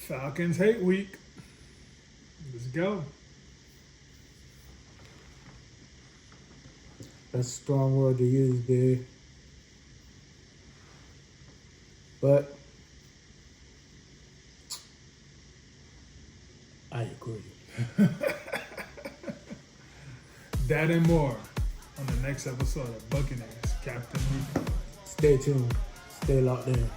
Falcons hate week. Let's go. That's a strong word to use, big. But I agree. That and more on the next episode of Buccaneers Captain Report. Stay tuned. Stay locked in.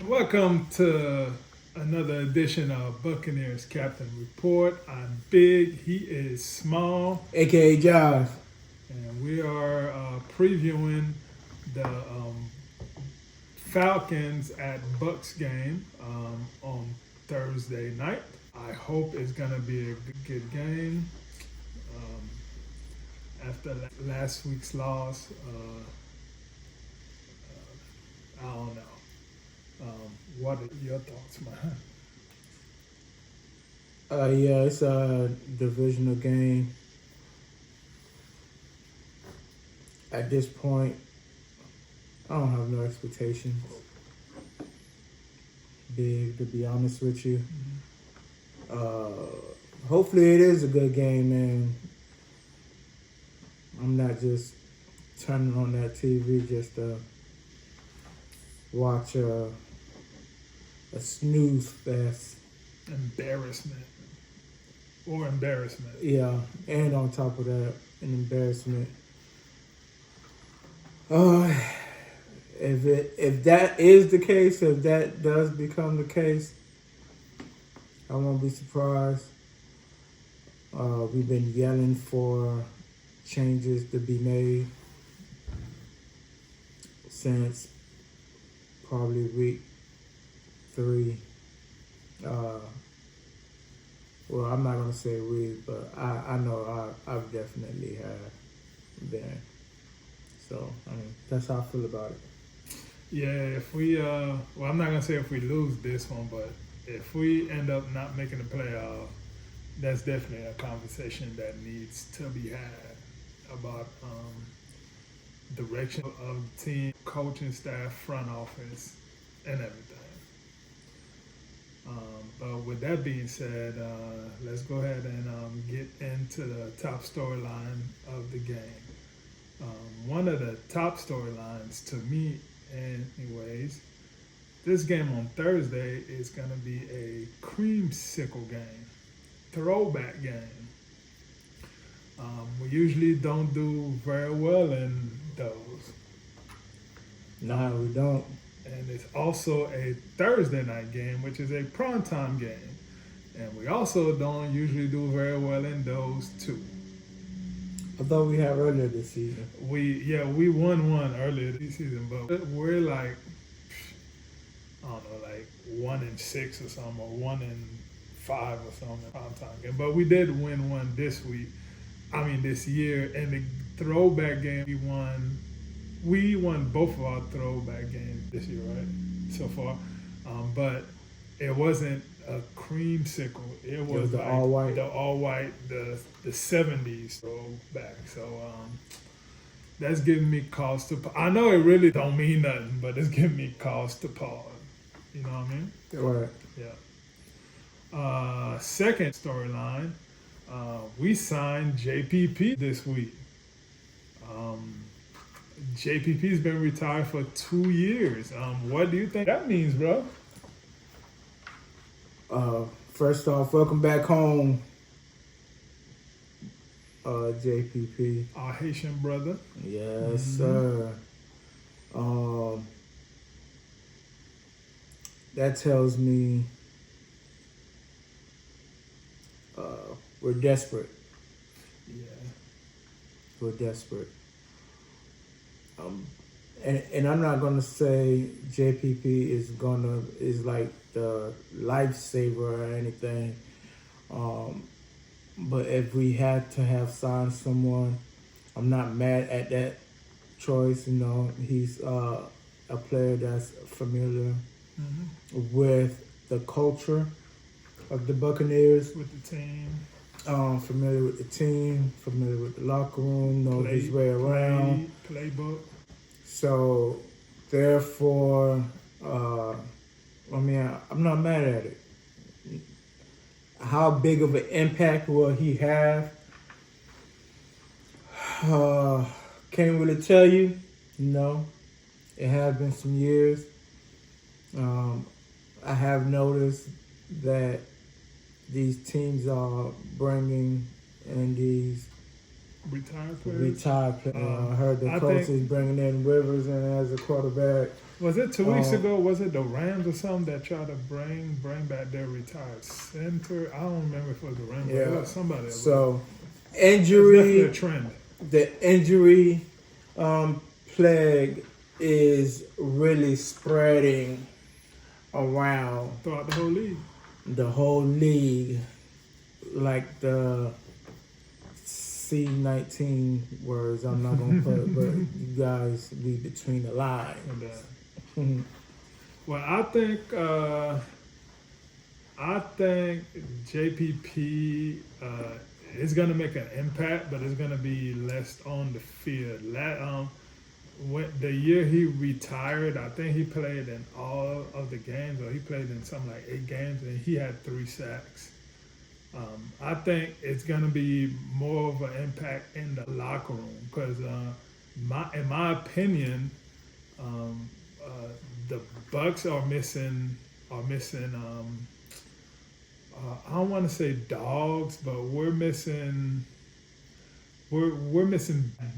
Welcome to another edition of Buccaneers Captain Report. I'm Big, he is Small, AKA Josh. and we are previewing the Falcons at Bucs game on Thursday night. I hope it's going to be a good game. After last week's loss, I don't know. What are your thoughts, man? Yeah, it's a divisional game. At this point, I don't have no expectations. Big, to be honest with you. Hopefully it is a good game, and I'm not just turning on that TV just to watch a snooze fest. Embarrassment. Yeah, and on top of that, an embarrassment. If that is the case, if that does become the case, I won't be surprised. We've been yelling for changes to be made since probably week 3. Well, I'm not gonna say week, but I know I've definitely have been. So I mean, that's how I feel about it. Yeah, if we, well, I'm not going to say if we lose this one, but if we end up not making the playoff, that's definitely a conversation that needs to be had about direction of the team, coaching staff, front office, and everything. But with that being said, let's go ahead and get into the top storyline of the game. One of the top storylines to me, anyways, this game on Thursday is going to be a creamsicle game, throwback game. We usually don't do very well in those. No, we don't. And it's also a Thursday night game, which is a primetime game. And we also don't usually do very well in those too. I thought we had earlier this season. We won one earlier this season, but we're like, I don't know, like 1-6 or something, or 1-5 or something primetime game. But we did win one this year, and the throwback game we won both of our throwback games this year, right? So far. But it wasn't a creamsicle. It was the like all-white. The all-white, the 70s throwback. So that's giving me cause to I know it really don't mean nothing, but it's giving me cause to pause. You know what I mean? Right. Yeah. Second storyline, we signed JPP this week. JPP's been retired for 2 years. What do you think that means, bro? First off, welcome back home, JPP. Our Haitian brother. Yes, sir. That tells me we're desperate. Yeah. we're desperate. And I'm not gonna say JPP is like the lifesaver or anything. But if we had to have signed someone, I'm not mad at that choice. You know, he's a player that's familiar with the culture of the Buccaneers, with the team. familiar with the team, familiar with the locker room, knows his way around. Playbook. So, therefore, I'm not mad at it. How big of an impact will he have? Can't really tell you. No, it has been some years. I have noticed that these teams are bringing in these Retired players. retired players. I heard the coach is bringing in Rivers and as a quarterback. Was it 2 weeks ago? Was it the Rams or something that tried to bring back their retired center? I don't remember if it was the Rams. But it was somebody else. So injury, it's definitely a trend. The injury plague is really spreading around Throughout the whole league. The whole league, like the C19 words. I'm not gonna put, but you guys read between the lines. Well, I think JPP is gonna make an impact, but it's gonna be less on the field. When the year he retired, I think he played in all of the games, or he played in something like 8 games, and he had 3 sacks. I think it's gonna be more of an impact in the locker room because, in my opinion, the Bucs are missing. I don't want to say dogs, but we're missing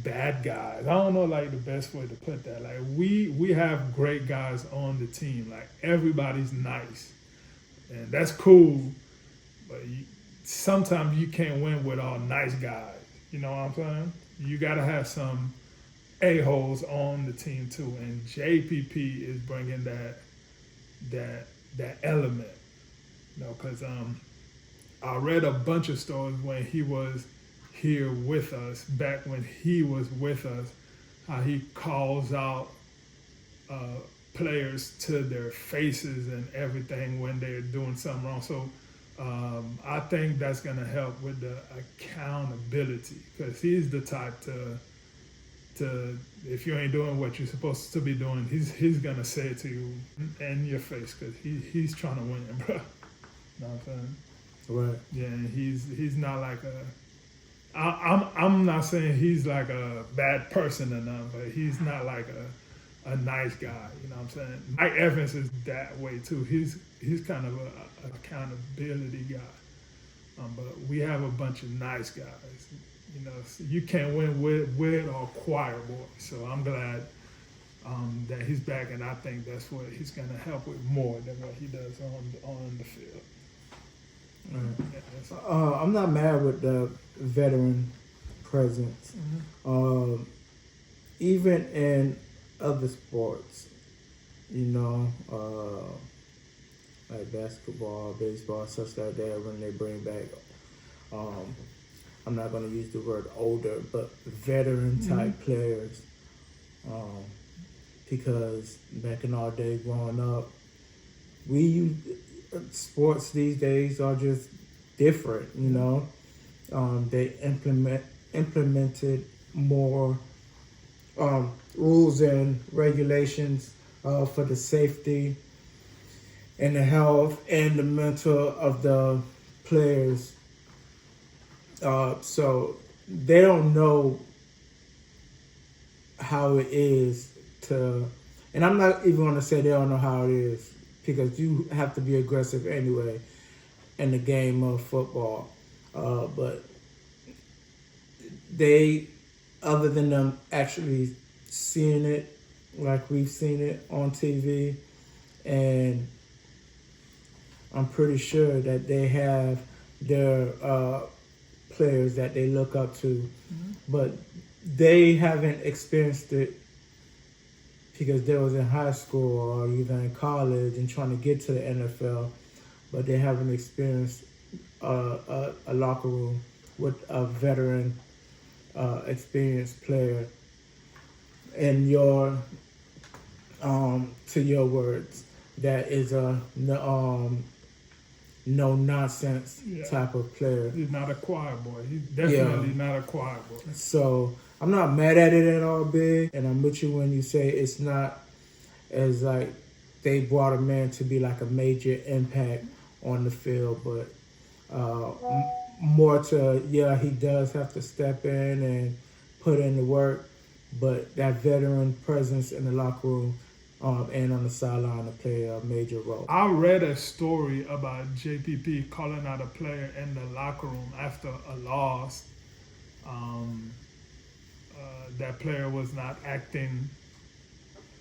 bad guys. I don't know like the best way to put that. Like we have great guys on the team. Like everybody's nice, and that's cool. But sometimes you can't win with all nice guys. You know what I'm saying? You got to have some a-holes on the team too. And JPP is bringing that element. You know, because I read a bunch of stories when he was here with us, back when he was with us, how he calls out players to their faces and everything when they're doing something wrong. So I think that's going to help with the accountability because he's the type to if you ain't doing what you're supposed to be doing, he's going to say it to you in your face because he's trying to win, bro. You know what I'm saying? Right. Yeah, and he's not like I'm not saying he's like a bad person or nothing, but he's not like a nice guy. You know what I'm saying? Mike Evans is that way too. He's kind of a accountability guy. But we have a bunch of nice guys. You know, so you can't win with or choir boy. So I'm glad that he's back, and I think that's what he's going to help with more than what he does on the field. Right. I'm not mad with the veteran presence. Mm-hmm. Even in other sports, you know, like basketball, baseball, such like that, when they bring back, I'm not going to use the word older, but veteran type players. Because back in our day growing up, sports these days are just different, you know. They implemented more rules and regulations for the safety and the health and the mental of the players. So they don't know how it is to, and I'm not even going to say they don't know how it is, because you have to be aggressive anyway in the game of football. But they, other than them actually seeing it like we've seen it on TV, and I'm pretty sure that they have their players that they look up to, but they haven't experienced it because they was in high school or even in college and trying to get to the NFL, but they haven't experienced a locker room with a veteran, experienced player. And to your words, that is a no nonsense type of player. He's not a choir boy. He's definitely not a choir boy. So I'm not mad at it at all, Big. And I'm with you when you say it's not as like they brought a man to be like a major impact on the field, but more to, he does have to step in and put in the work, but that veteran presence in the locker room and on the sideline to play a major role. I read a story about JPP calling out a player in the locker room after a loss. That player was not acting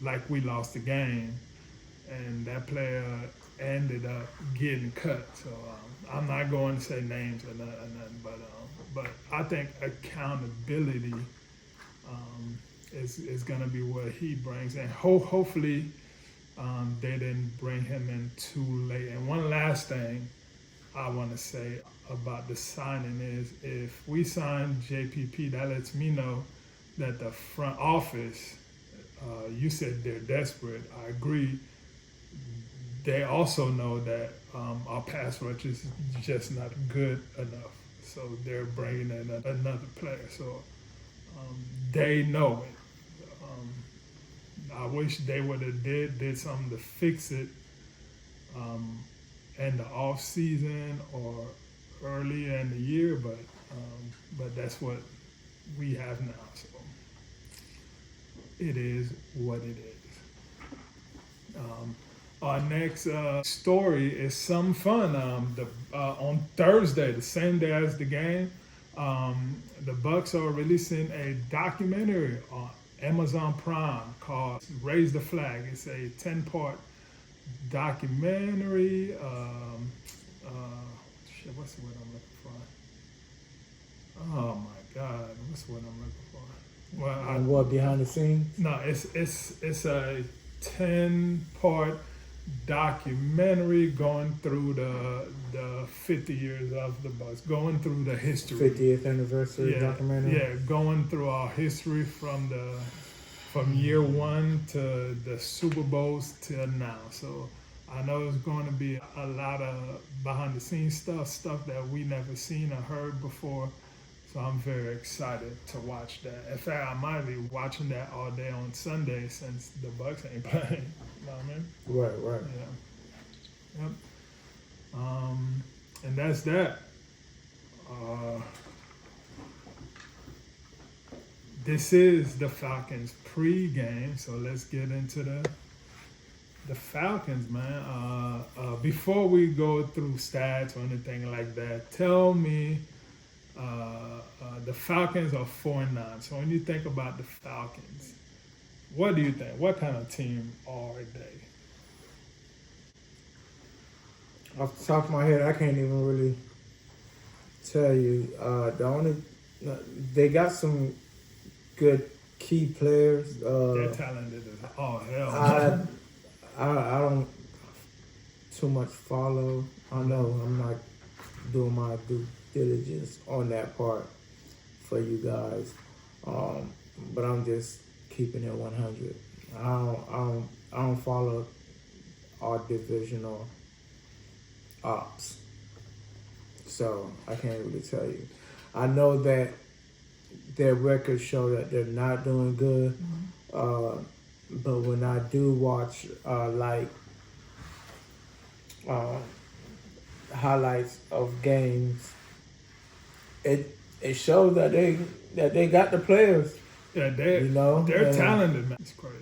like we lost the game, and that player ended up getting cut. So I'm not going to say names or nothing, but I think accountability is going to be what he brings, and hopefully they didn't bring him in too late. And one last thing I want to say about the signing is, if we sign JPP, that lets me know that the front office, you said they're desperate. I agree. They also know that our pass rush is just not good enough. So they're bringing in another player. So they know it. I wish they would have did something to fix it in the off season or earlier in the year, but that's what we have now. So it is what it is. Our next story is some fun. On Thursday, the same day as the game, the Bucs are releasing a documentary on Amazon Prime called Raise the Flag. It's a 10-part documentary. What's the word I'm looking for? Oh my God, what's the word I'm looking for? Well, what, behind the scenes? No, it's a 10-part documentary going through the 50 years of the Bucs, going through the history. 50th anniversary documentary. Yeah, going through our history from year one to the Super Bowls till now. So I know it's going to be a lot of behind the scenes stuff that we never seen or heard before. So I'm very excited to watch that. In fact, I might be watching that all day on Sunday since the Bucs ain't playing. You know what I mean? Right. Yeah. Yep. And that's that. This is the Falcons pregame, so let's get into the Falcons, man. Before we go through stats or anything like that, tell me, the Falcons are 4-9. So when you think about the Falcons, what do you think? What kind of team are they? Off the top of my head, I can't even really tell you. They got some good key players. They're talented as all hell. I don't too much follow. I know I'm not doing my due diligence on that part for you guys, but I'm just keeping it 100. I don't follow our divisional ops, so I can't really tell you. I know that their records show that they're not doing good, but when I do watch highlights of games, it shows that they got the players. Yeah, they're talented, man. It's crazy.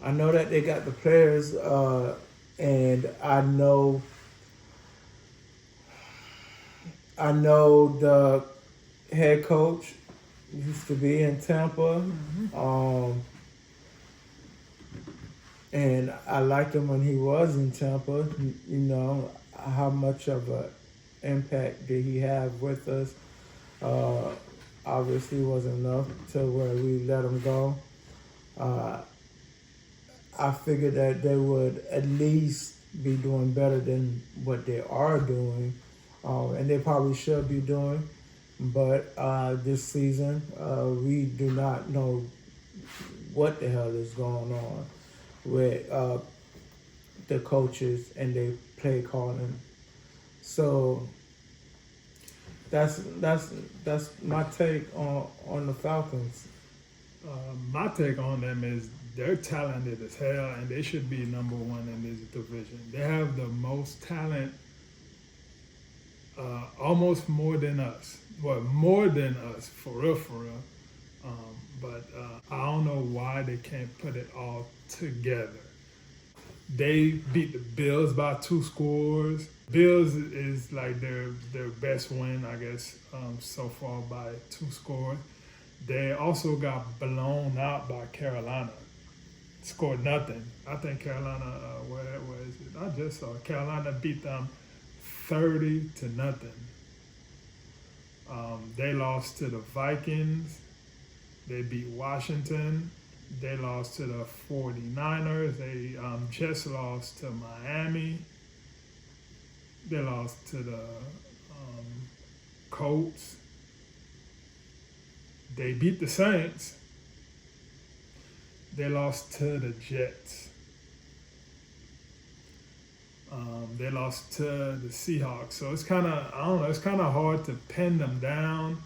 I know that they got the players, and I know the head coach used to be in Tampa, and I liked him when he was in Tampa. You know, how much of an impact did he have with us? obviously wasn't enough to where we let them go. I figured that they would at least be doing better than what they are doing, and they probably should be doing. But this season, we do not know what the hell is going on with the coaches and their play calling. So that's my take on the Falcons. My take on them is they're talented as hell, and they should be number one in this division. They have the most talent, almost more than us. Well, more than us, for real, for real. But I don't know why they can't put it all together. They beat the Bills by 2 scores. Bills is like their best win, I guess, so far by 2 scores. They also got blown out by Carolina. Scored nothing. I think Carolina, where is it? I just saw Carolina beat them 30-0. They lost to the Vikings. They beat Washington. They lost to the 49ers. They just lost to Miami. They lost to the Colts. They beat the Saints. They lost to the Jets. They lost to the Seahawks. So it's kind of, I don't know, it's kind of hard to pin them down.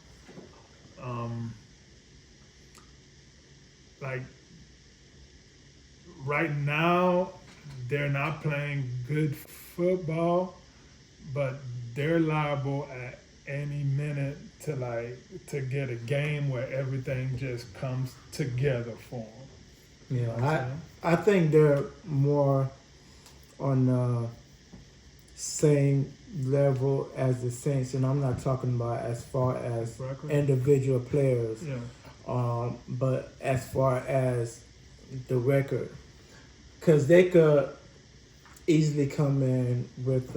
Like, right now, they're not playing good football, but they're liable at any minute to get a game where everything just comes together for them. Yeah, I think they're more on the same level as the Saints, and I'm not talking about as far as individual players, but as far as the record, because they could easily come in with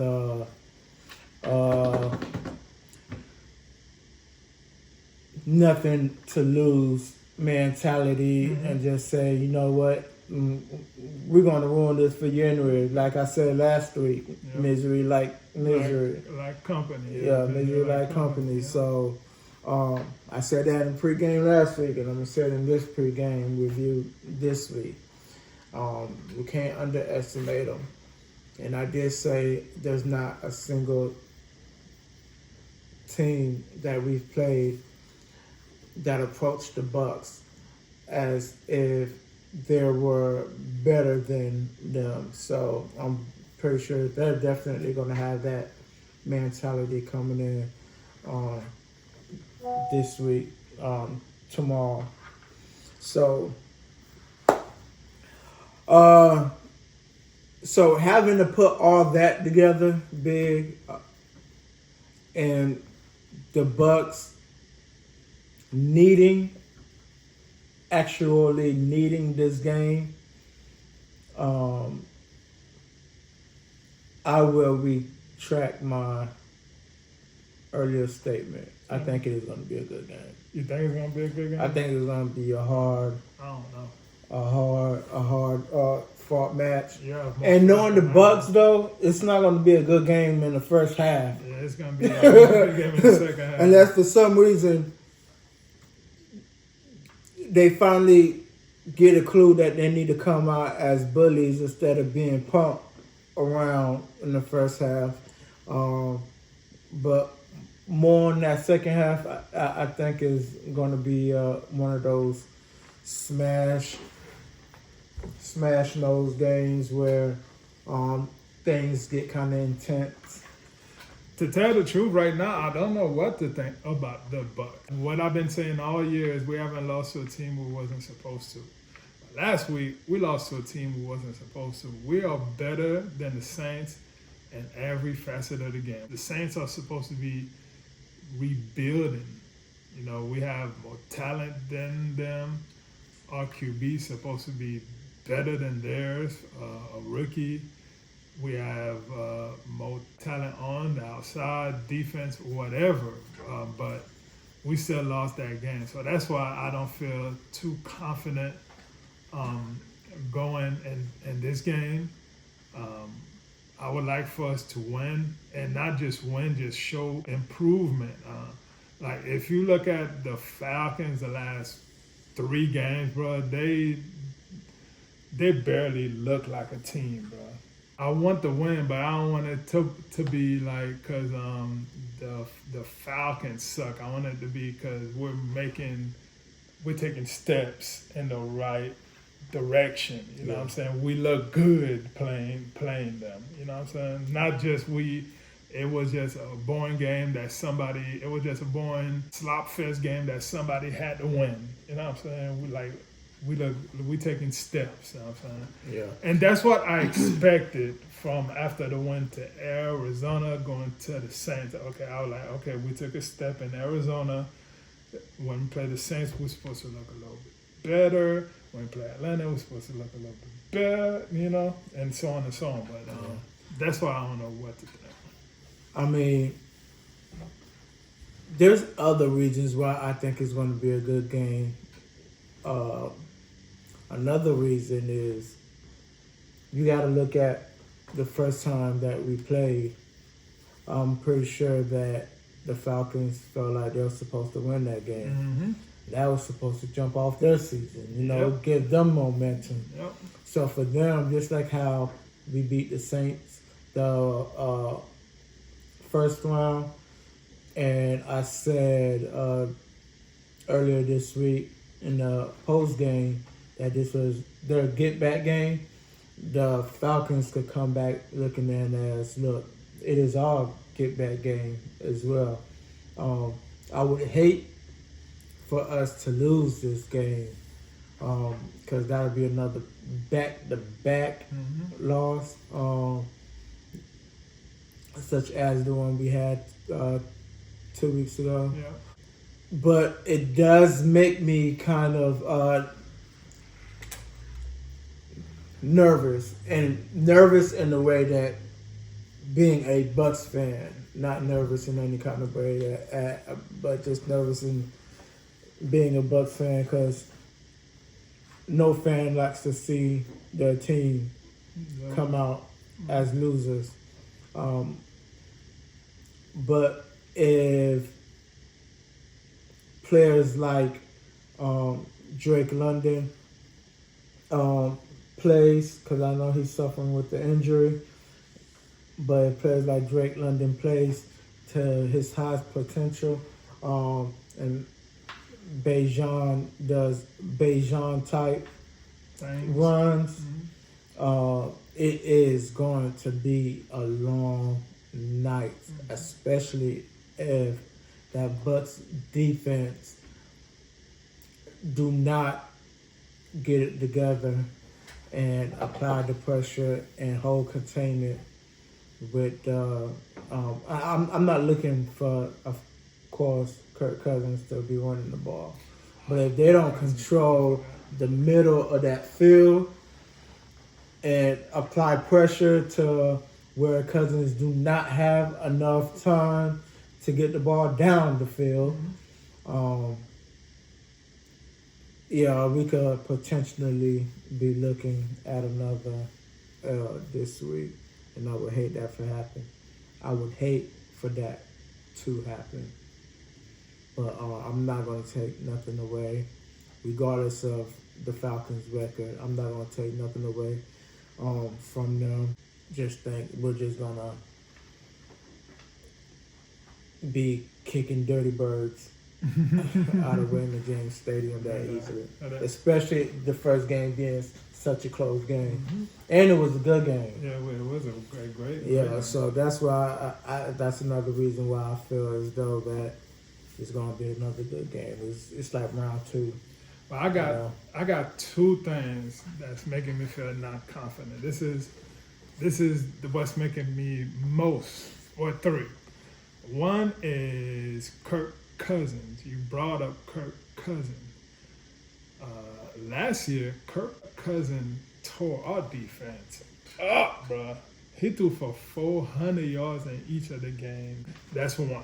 nothing to lose mentality and just say, you know what, we're going to ruin this for you anyway. Like I said last week, misery like misery. Like company. Yeah, misery like company. Yeah. So I said that in pregame last week, and I'm going to say it in this pregame review this week. We can't underestimate them. And I did say there's not a single team that we've played that approached the Bucs as if they were better than them. So I'm pretty sure they're definitely going to have that mentality coming in this week, tomorrow. So, so having to put all that together, big, and the Bucs actually needing this game, I will retract my earlier statement. I think it is going to be a good game. You think it's going to be a good game? I think it's going to be a hard fought match. Yeah. And knowing the Bucs, though, it's not going to be a good game in the first half. Yeah, it's going to be a good game in the second half. Unless for some reason they finally get a clue that they need to come out as bullies instead of being pumped around in the first half. But more in that second half, I think is going to be one of those smash nose games where things get kind of intense. To tell the truth, right now, I don't know what to think about the Bucs. What I've been saying all year is we haven't lost to a team who wasn't supposed to. Last week, we lost to a team who wasn't supposed to. We are better than the Saints in every facet of the game. The Saints are supposed to be rebuilding. You know, we have more talent than them. Our QB is supposed to be better than theirs, a rookie. We have more talent on the outside, defense, whatever. But we still lost that game. So that's why I don't feel too confident going in this game. I would like for us to win, and not just win, just show improvement. Like if you look at the Falcons, the last 3 games, bro, they barely look like a team, bro. I want the win, but I don't want it to be like because the Falcons suck. I want it to be because we're taking steps in the right direction. You know what I'm saying? We look good playing them. You know what I'm saying? Not just it was just a boring game it was just a boring slop fest game that somebody had to win. You know what I'm saying? We taking steps, you know what I'm saying? Yeah. And that's what I expected from after the win to Arizona going to the Saints. Okay, I was like, okay, we took a step in Arizona. When we play the Saints, we're supposed to look a little bit better. When we play Atlanta, we're supposed to look a little bit better, you know, and so on and so on. But that's why I don't know what to think. I mean, there's other reasons why I think it's going to be a good game. Another reason is you got to look at the first time that we played. I'm pretty sure that the Falcons felt like they were supposed to win that game. Mm-hmm. That was supposed to jump off their season, give them momentum. Yep. So for them, just like how we beat the Saints the first round, and I said earlier this week in the post game that this was their get back game, the Falcons could come back looking at it as, look, it is our get back game as well. I would hate for us to lose this game because that would be another back-to-back loss, such as the one we had 2 weeks ago. Yeah. But it does make me kind of nervous in the way that being a Bucs fan, not nervous in any kind of way, but just nervous in being a Bucs fan because no fan likes to see their team come out as losers. But if players like Drake London plays, because I know he's suffering with the injury, but if players like Drake London plays to his highest potential, and Bejan does Bejan type runs, it is going to be a long night, especially if that Bucs defense do not get it together and apply the pressure and hold containment with I'm not looking for, of course, Kirk Cousins to be running the ball. But if they don't control the middle of that field and apply pressure to where Cousins do not have enough time to get the ball down the field, we could potentially be looking at another this week. And I would hate that to happen. I would hate for that to happen. But I'm not going to take nothing away, regardless of the Falcons' record. I'm not going to take nothing away from them. Just think we're just going to be kicking dirty birds out of Raymond James Stadium that easily. Especially the first game being such a close game. And it was a good game. Yeah, it was a great Yeah, game. so that's why that's another reason why I feel as though that it's going to be another good game. It's like round 2. But I got 2 things that's making me feel not confident. This is what's making me most, or 3. One is Kirk Cousins. You brought up Kirk Cousins. Last year, Kirk Cousins tore our defense up, bro. He threw for 400 yards in each of the games. That's one.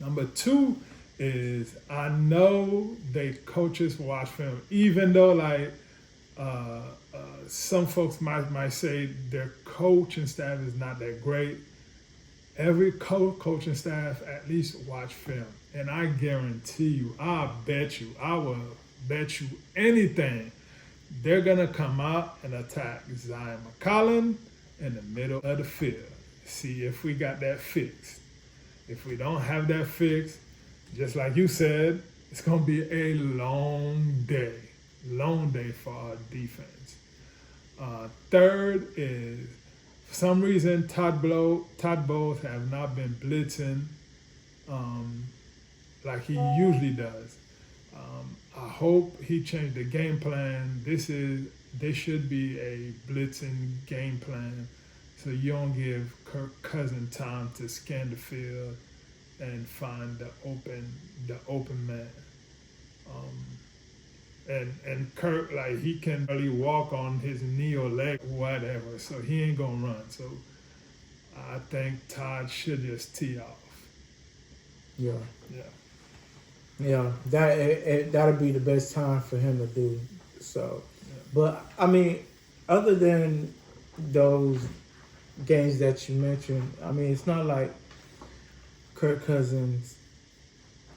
Number 2 is I know they coaches watch film, even though like some folks might say their coaching staff is not that great. Every coaching staff at least watch film, and I guarantee you, I will bet you anything, they're gonna come out and attack Zion McCollum in the middle of the field. See if we got that fixed. If we don't have that fixed, just like you said, it's gonna be a long day for our defense. Third is, for some reason, Todd Bowles have not been blitzing like he usually does. I hope he changed the game plan. This should be a blitzing game plan, so you don't give Kirk Cousins time to scan the field and find the open man. And Kirk, like, he can really walk on his knee or leg, whatever, so he ain't gonna run. So I think Todd should just tee off. Yeah. Yeah. Yeah, that'll be the best time for him to do so. Yeah. But I mean, other than those games that you mentioned, I mean, it's not like Kirk Cousins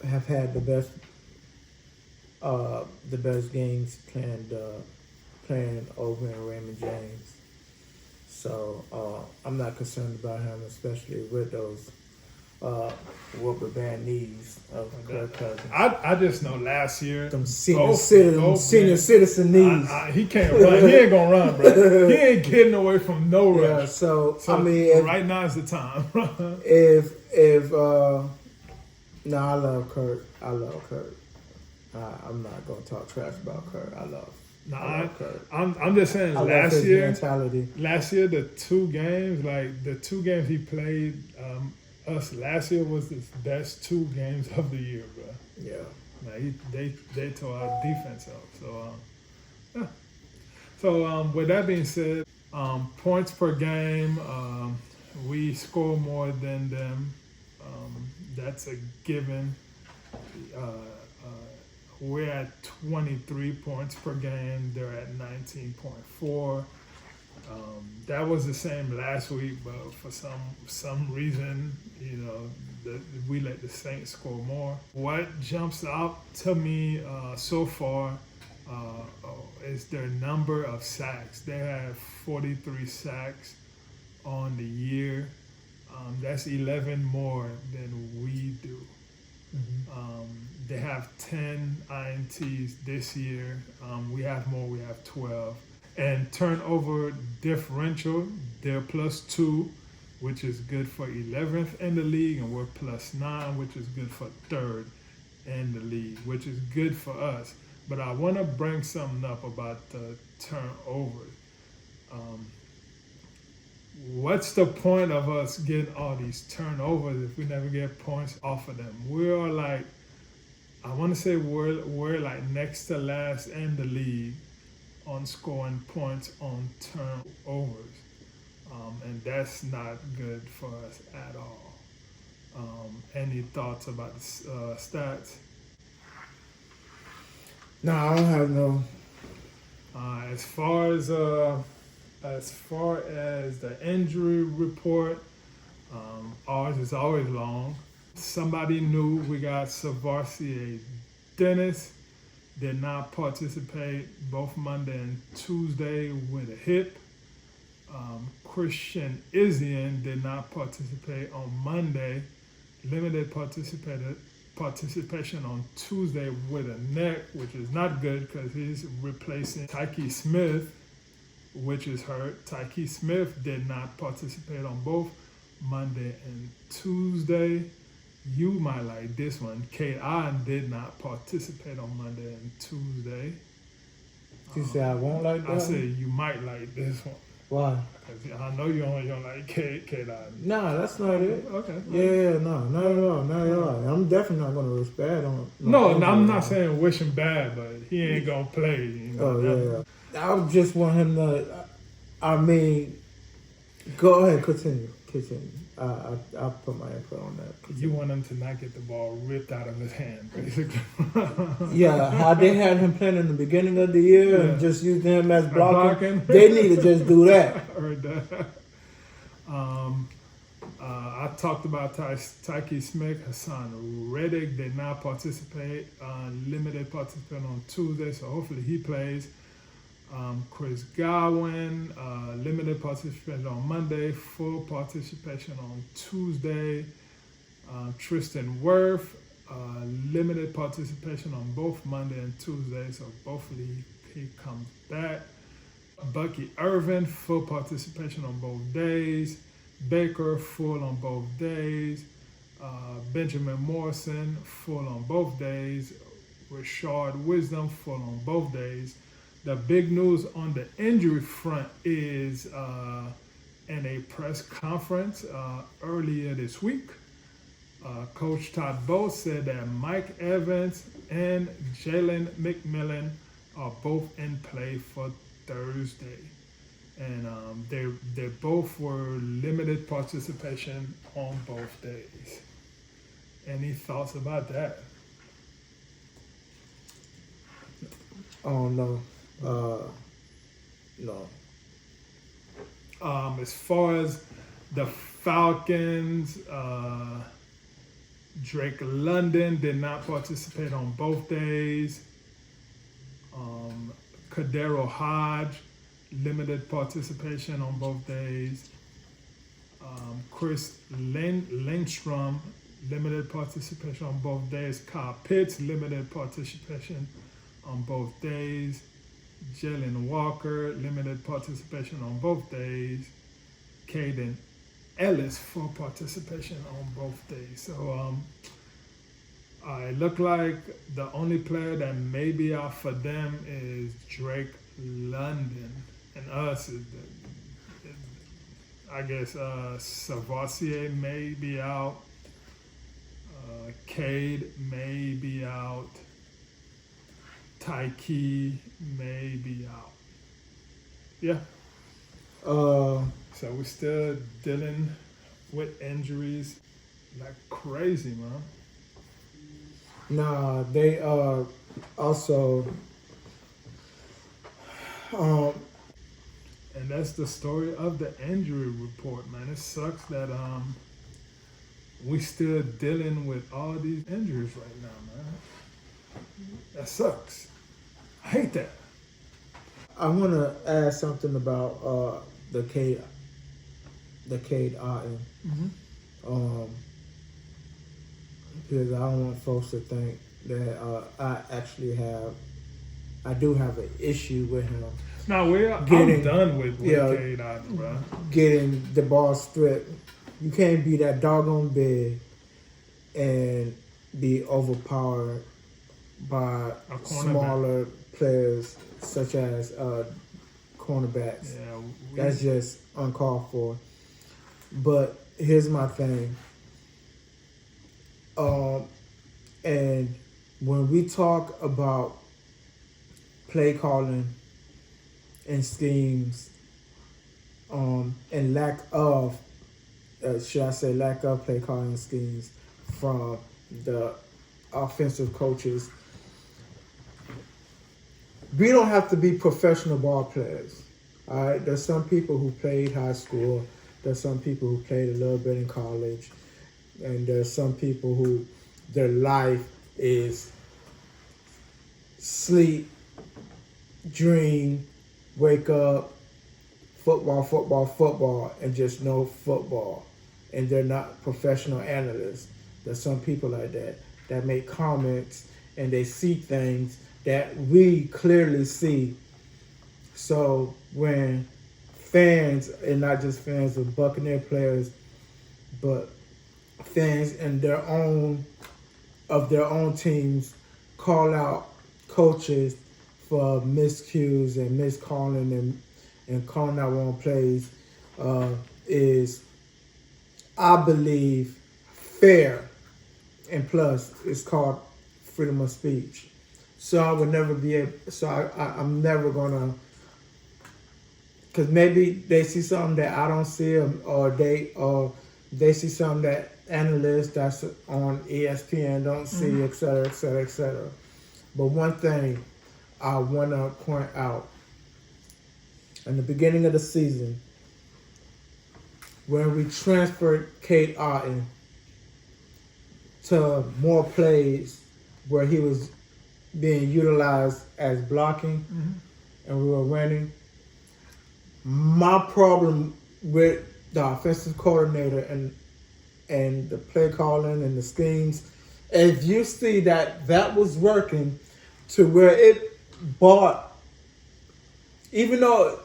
have had the best games playing over in Raymond James. So I'm not concerned about him, especially with those rubber band knees of Kirk Cousins. I just know last year, them senior citizen knees. He can't run. He ain't gonna run, bro. He ain't getting away from no rush. Yeah, so I mean, right now is the time. I love Kirk. I'm not gonna talk trash about Kirk. I love Kirk. I'm just saying. Last year, the two games he played us last year was the best 2 games of the year, bro. Yeah. Like they tore our defense up. So yeah. So with that being said, points per game, we score more than them. That's a given. We're at 23 points per game. They're at 19.4. That was the same last week, but for some reason, we let the Saints score more. What jumps out to me so far is their number of sacks. They have 43 sacks on the year. That's 11 more than we do. Mm-hmm. They have 10 INTs this year. We have more. We have 12. And turnover differential, they're +2, which is good for 11th in the league, and we're +9, which is good for 3rd in the league, which is good for us. But I want to bring something up about the turnovers. What's the point of us getting all these turnovers if we never get points off of them? We're like, I want to say we're like next to last in the league on scoring points on turnovers, and that's not good for us at all. Any thoughts about the stats? No, I don't have no. As far as the injury report, ours is always long. Somebody new. We got Savarcier Dennis. Did not participate both Monday and Tuesday with a hip. Christian Isian did not participate on Monday. Limited participation on Tuesday with a neck, which is not good because he's replacing Tyke Smith, which is hurt. Tyke Smith did not participate on both Monday and Tuesday. You might like this one. K.I. did not participate on Monday and Tuesday. You say I won't like that? I said you might like this one. Why? Because I know you don't like K.I. No, that's not it. Okay. Yeah, no, not at all. I'm definitely not going to wish bad on. No, I'm not saying wish him bad, but he ain't going to play. Oh, yeah. I just want him to, go ahead, continue. I'll put my input on that. You want him to not get the ball ripped out of his hand, basically. Yeah, how they had him playing in the beginning of the year and just using him as blocking. They need to just do that. Heard that. I talked about Tyke Smith. Hassan Reddick did not participate. Limited participant on Tuesday, so hopefully he plays. Chris Godwin, limited participation on Monday, full participation on Tuesday. Tristan Wirth, limited participation on both Monday and Tuesday, so hopefully he comes back. Bucky Irvin, full participation on both days. Baker, full on both days. Benjamin Morrison, full on both days. Rashard Wisdom, full on both days. The big news on the injury front is in a press conference earlier this week, Coach Todd Bowles said that Mike Evans and Jalen McMillan are both in play for Thursday. And they both were limited participation on both days. Any thoughts about that? Oh, no. No. As far as the Falcons, Drake London did not participate on both days. Kadero Hodge, limited participation on both days. Chris Lindstrom, limited participation on both days. Kyle Pitts, limited participation on both days. Jalen Walker, limited participation on both days. Caden Ellis, full participation on both days. So it looked like the only player that may be out for them is Drake London. And us, I guess Savassier may be out. Cade may be out. Tyke may be out. Yeah. So we're still dealing with injuries like crazy, man. Nah, they also and that's the story of the injury report, man. It sucks that we still dealing with all these injuries right now, man. That sucks. I hate that. I want to add something about the Cade Otten. Mm-hmm. Because I don't want folks to think that I do have an issue with him. No, I'm done with Cade Otten, bro. Getting the ball stripped. You can't be that doggone big and be overpowered by smaller players such as cornerbacks. Yeah, that's just uncalled for. But here's my thing. And when we talk about play calling and schemes, and lack of play calling schemes from the offensive coaches, we don't have to be professional ball players. All right, there's some people who played high school. There's some people who played a little bit in college, and there's some people who their life is sleep, dream, wake up, football, and just know football. And they're not professional analysts. There's some people like that make comments and they see things that we clearly see. So when fans, and not just fans of Buccaneer players, but fans in their own teams call out coaches for miscues and miscalling and calling out wrong plays, is, I believe, fair. And plus, it's called freedom of speech. So I would never be able, I'm never gonna, because maybe they see something that I don't see, or they see something that analysts that's on ESPN don't see, et cetera, et cetera, et cetera. But one thing I want to point out, in the beginning of the season, when we transferred Kate Otten to more plays where he was being utilized as blocking and we were winning, my problem with the offensive coordinator and the play calling and the schemes, if you see that was working to where it bought, even though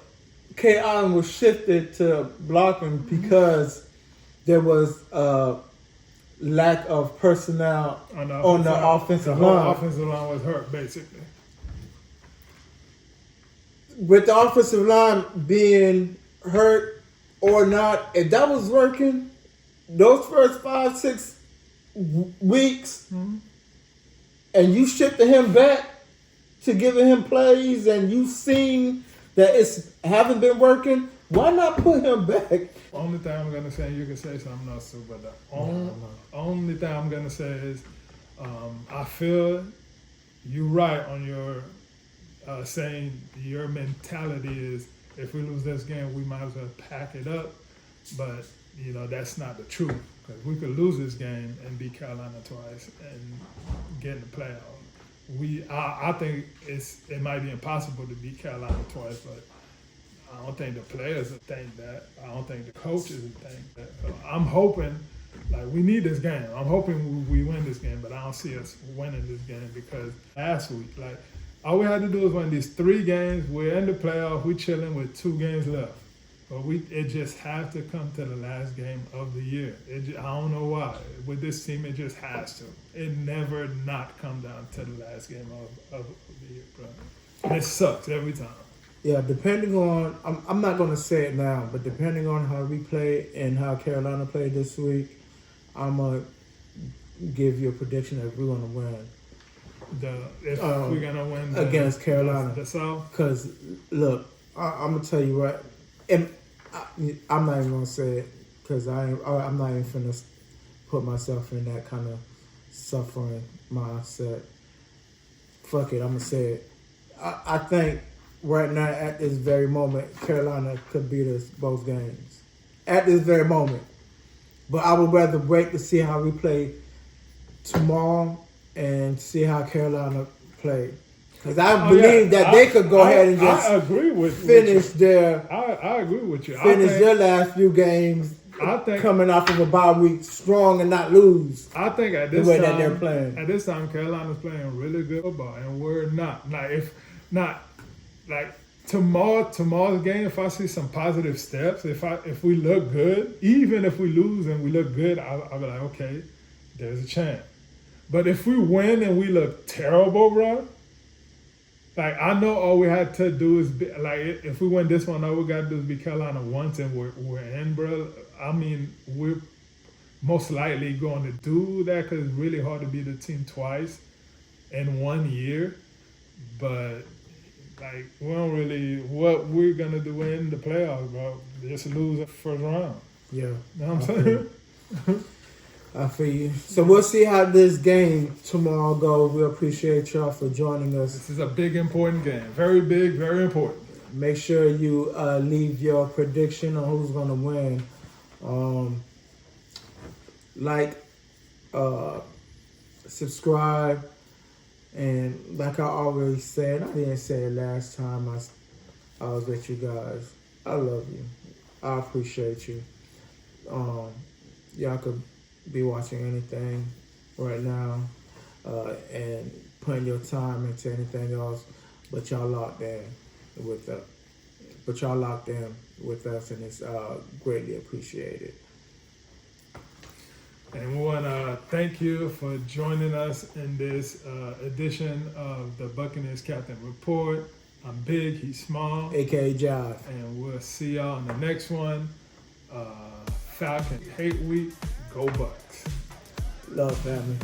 K. Allen was shifted to blocking because there was a lack of personnel on the offensive line. The offensive line was hurt, basically. With the offensive line being hurt or not, if that was working, those first 5-6 weeks, and you shifted him back to giving him plays, and you've seen that it's haven't been working, why not put him back? Only thing I'm gonna say, you can say something else too, but the only thing I'm gonna say is, I feel you're right on your saying your mentality is if we lose this game, we might as well pack it up. But you know that's not the truth, because we could lose this game and beat Carolina twice and get in the playoffs. I think it might be impossible to beat Carolina twice, but I don't think the players would think that. I don't think the coaches would think that. So I'm hoping, like, we need this game. I'm hoping we win this game, but I don't see us winning this game because last week, like, all we had to do was win these 3 games. We're in the playoff. We're chilling with 2 games left. But it just has to come to the last game of the year. I don't know why. With this team, it just has to. It never not come down to the last game of the year, bro. And it sucks every time. Yeah, depending on, I'm not going to say it now, but depending on how we play and how Carolina played this week, I'm going to give you a prediction that we're going to win. If we're going to win against Carolina. The South? Because, look, I'm going to tell you what, and I'm not even going to say it because I'm not even going to put myself in that kind of suffering mindset. Fuck it, I'm going to say it. I think right now, at this very moment, Carolina could beat us both games. At this very moment. But I would rather wait to see how we play tomorrow and see how Carolina play. Because I believe that they could go ahead and just I agree with finish their... I agree with you. Finish their last few games coming off of a bye week strong and not lose. I think at this the way time, that they're playing. At this time, Carolina's playing really good football, and we're not. Like, if not... Like tomorrow's game, if I see some positive steps, if we look good, even if we lose and we look good, I'll be like, okay, there's a chance. But if we win and we look terrible, bro, like I know all we had to do is if we win this one, all we got to do is beat Carolina once and we're in, bro. I mean, we're most likely going to do that because it's really hard to beat a team twice in 1 year, but. Like, we don't really, what we're going to do in the playoffs, bro, just lose the first round. Yeah. You know what I'm saying? I feel you. So we'll see how this game tomorrow goes. We appreciate y'all for joining us. This is a big, important game. Very big, very important. Make sure you leave your prediction on who's going to win. Subscribe. And like I already said, I didn't say it last time I was with you guys. I love you. I appreciate you. Y'all could be watching anything right now and putting your time into anything else, but y'all locked in with us. And it's greatly appreciated. And we want to thank you for joining us in this edition of the Buccaneers Captain Report. I'm big, he's small. A.K.A. Jive. And we'll see y'all in the next one. Falcons Hate Week. Go Bucs. Love, family.